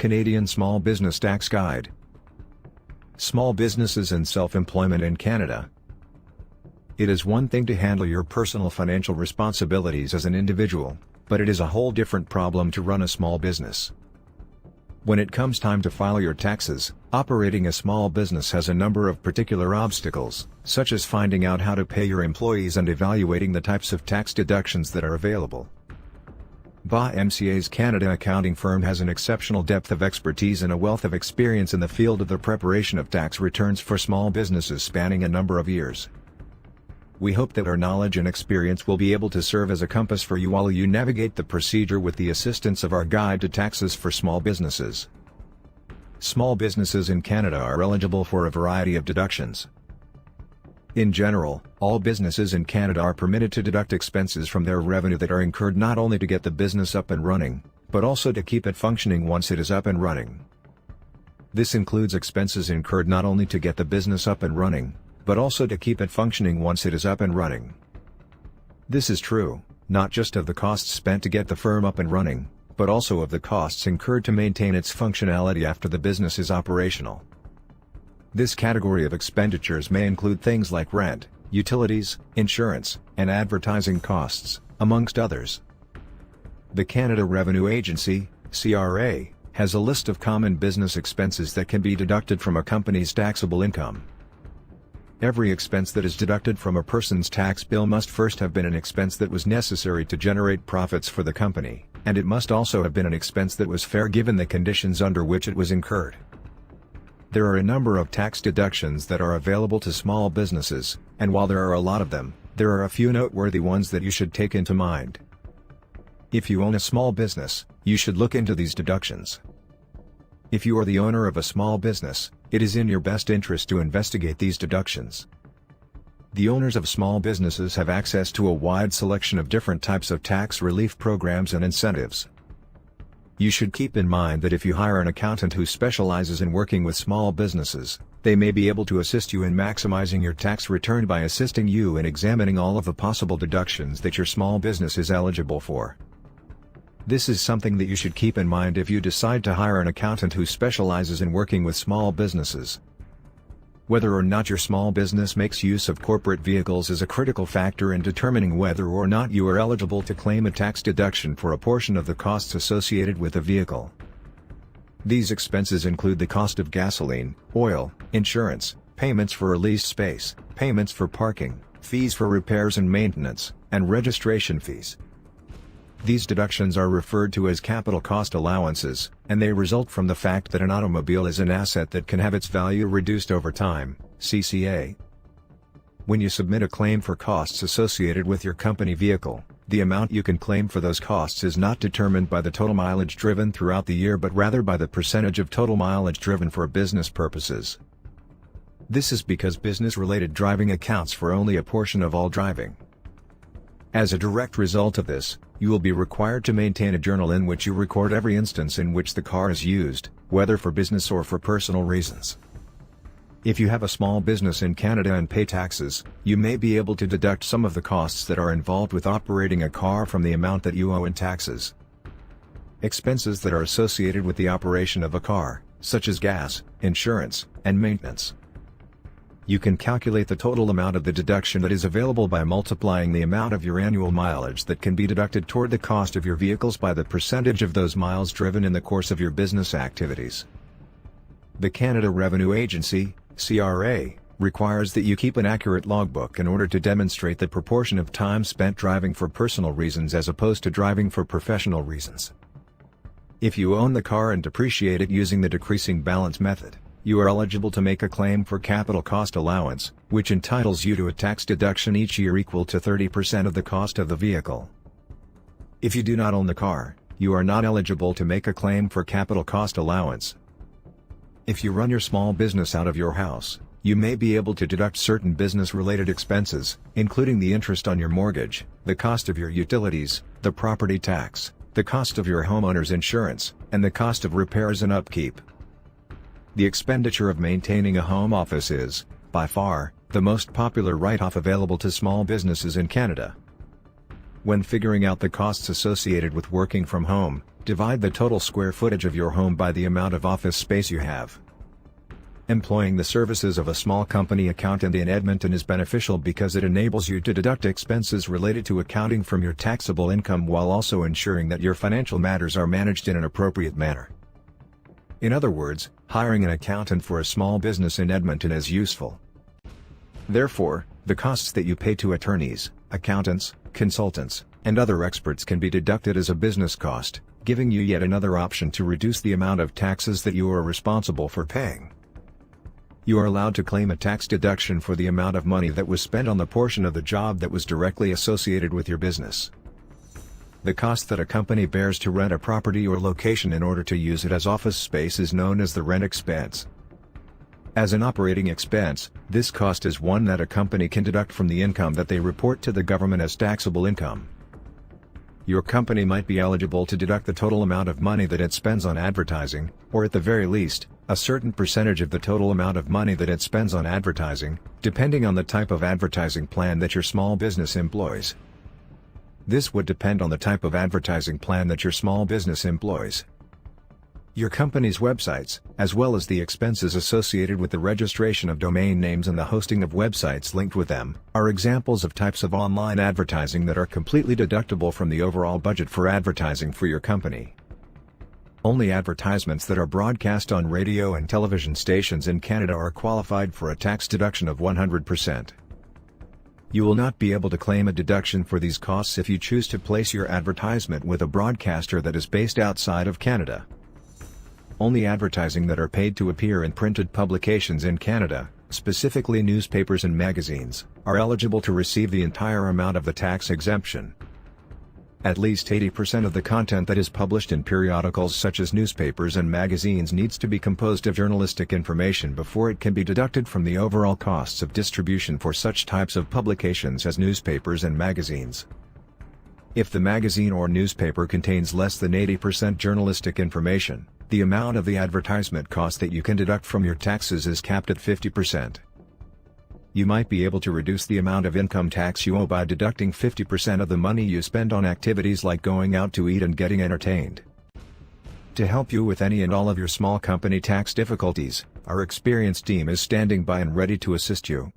Canadian Small Business Tax Guide. Small businesses and self-employment in Canada. It is one thing to handle your personal financial responsibilities as an individual, but it is a whole different problem to run a small business. When it comes time to file your taxes, operating a small business has a number of particular obstacles, such as finding out how to pay your employees and evaluating the types of tax deductions that are available. BOMCAS Canada accounting firm has an exceptional depth of expertise and a wealth of experience in the field of the preparation of tax returns for small businesses spanning a number of years. We hope that our knowledge and experience will be able to serve as a compass for you while you navigate the procedure with the assistance of our Guide to Taxes for Small Businesses. Small businesses in Canada are eligible for a variety of deductions. In general, all businesses in Canada are permitted to deduct expenses from their revenue that are incurred not only to get the business up and running, but also to keep it functioning once it is up and running. This includes expenses incurred not only to get the business up and running, but also to keep it functioning once it is up and running. This is true, not just of the costs spent to get the firm up and running, but also of the costs incurred to maintain its functionality after the business is operational. This category of expenditures may include things like rent, utilities, insurance, and advertising costs, amongst others. The Canada Revenue Agency, CRA, has a list of common business expenses that can be deducted from a company's taxable income. Every expense that is deducted from a person's tax bill must first have been an expense that was necessary to generate profits for the company, and it must also have been an expense that was fair given the conditions under which it was incurred. There are a number of tax deductions that are available to small businesses, and while there are a lot of them, there are a few noteworthy ones that you should take into mind. If you own a small business, you should look into these deductions. If you are the owner of a small business, it is in your best interest to investigate these deductions. The owners of small businesses have access to a wide selection of different types of tax relief programs and incentives. You should keep in mind that if you hire an accountant who specializes in working with small businesses, they may be able to assist you in maximizing your tax return by assisting you in examining all of the possible deductions that your small business is eligible for. This is something that you should keep in mind if you decide to hire an accountant who specializes in working with small businesses. Whether or not your small business makes use of corporate vehicles is a critical factor in determining whether or not you are eligible to claim a tax deduction for a portion of the costs associated with the vehicle. These expenses include the cost of gasoline, oil, insurance, payments for a leased space, payments for parking, fees for repairs and maintenance, and registration fees. These deductions are referred to as capital cost allowances, and they result from the fact that an automobile is an asset that can have its value reduced over time, CCA. When you submit a claim for costs associated with your company vehicle, the amount you can claim for those costs is not determined by the total mileage driven throughout the year but rather by the percentage of total mileage driven for business purposes. This is because business-related driving accounts for only a portion of all driving. As a direct result of this, you will be required to maintain a journal in which you record every instance in which the car is used, whether for business or for personal reasons. If you have a small business in Canada and pay taxes, you may be able to deduct some of the costs that are involved with operating a car from the amount that you owe in taxes. Expenses that are associated with the operation of a car, such as gas, insurance, and maintenance. You can calculate the total amount of the deduction that is available by multiplying the amount of your annual mileage that can be deducted toward the cost of your vehicles by the percentage of those miles driven in the course of your business activities. The Canada Revenue Agency, CRA, requires that you keep an accurate logbook in order to demonstrate the proportion of time spent driving for personal reasons as opposed to driving for professional reasons. If you own the car and depreciate it using the decreasing balance method, you are eligible to make a claim for capital cost allowance, which entitles you to a tax deduction each year equal to 30% of the cost of the vehicle. If you do not own the car, you are not eligible to make a claim for capital cost allowance. If you run your small business out of your house, you may be able to deduct certain business-related expenses, including the interest on your mortgage, the cost of your utilities, the property tax, the cost of your homeowner's insurance, and the cost of repairs and upkeep. The expenditure of maintaining a home office is, by far, the most popular write-off available to small businesses in Canada. When figuring out the costs associated with working from home, divide the total square footage of your home by the amount of office space you have. Employing the services of a small company accountant in Edmonton is beneficial because it enables you to deduct expenses related to accounting from your taxable income while also ensuring that your financial matters are managed in an appropriate manner. In other words, hiring an accountant for a small business in Edmonton is useful. Therefore, the costs that you pay to attorneys, accountants, consultants, and other experts can be deducted as a business cost, giving you yet another option to reduce the amount of taxes that you are responsible for paying. You are allowed to claim a tax deduction for the amount of money that was spent on the portion of the job that was directly associated with your business. The cost that a company bears to rent a property or location in order to use it as office space is known as the rent expense. As an operating expense, this cost is one that a company can deduct from the income that they report to the government as taxable income. Your company might be eligible to deduct the total amount of money that it spends on advertising, or at the very least, a certain percentage of the total amount of money that it spends on advertising, depending on the type of advertising plan that your small business employs. This would depend on the type of advertising plan that your small business employs. Your company's websites, as well as the expenses associated with the registration of domain names and the hosting of websites linked with them, are examples of types of online advertising that are completely deductible from the overall budget for advertising for your company. Only advertisements that are broadcast on radio and television stations in Canada are qualified for a tax deduction of 100%. You will not be able to claim a deduction for these costs if you choose to place your advertisement with a broadcaster that is based outside of Canada. Only advertising that are paid to appear in printed publications in Canada, specifically newspapers and magazines, are eligible to receive the entire amount of the tax exemption. At least 80% of the content that is published in periodicals such as newspapers and magazines needs to be composed of journalistic information before it can be deducted from the overall costs of distribution for such types of publications as newspapers and magazines. If the magazine or newspaper contains less than 80% journalistic information, the amount of the advertisement cost that you can deduct from your taxes is capped at 50%. You might be able to reduce the amount of income tax you owe by deducting 50% of the money you spend on activities like going out to eat and getting entertained. To help you with any and all of your small company tax difficulties, our experienced team is standing by and ready to assist you.